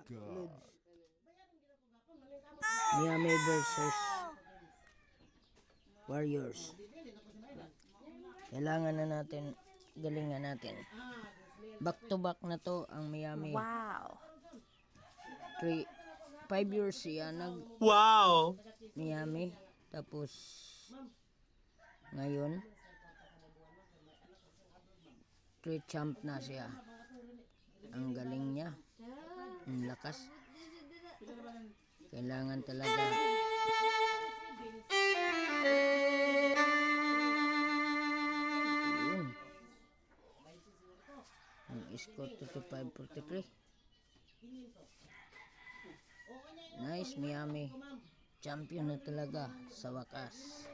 Lods. Miami versus Warriors. Kailangan na natin, galingan natin. Back to back na to ang Miami. Wow. 5 years siya Wow! Miami. Tapos ngayon 3 champ na siya. Ang galing niya. Ang lakas. Kailangan talaga. Ayun. Ang score 25-43. Nice, Miami. Champion na talaga sa wakas.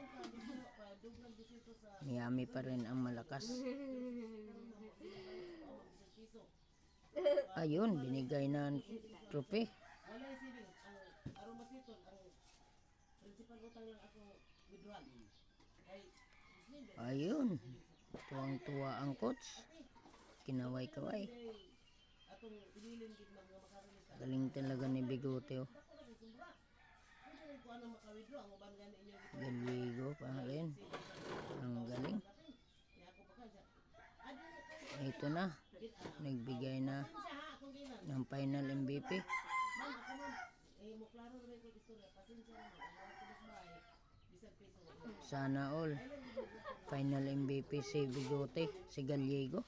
Miami pa rin ang malakas. Ayun, binigay na ang trophy. Ayun, tuwang-tuwa ang coach. Kinaway-kaway. Galing talaga ni Bigote. Galigo pa rin. Ang galing. Ito na. Nagbigay na ng final MVP. Sana all. Final MVP si Bigote, si Gallego.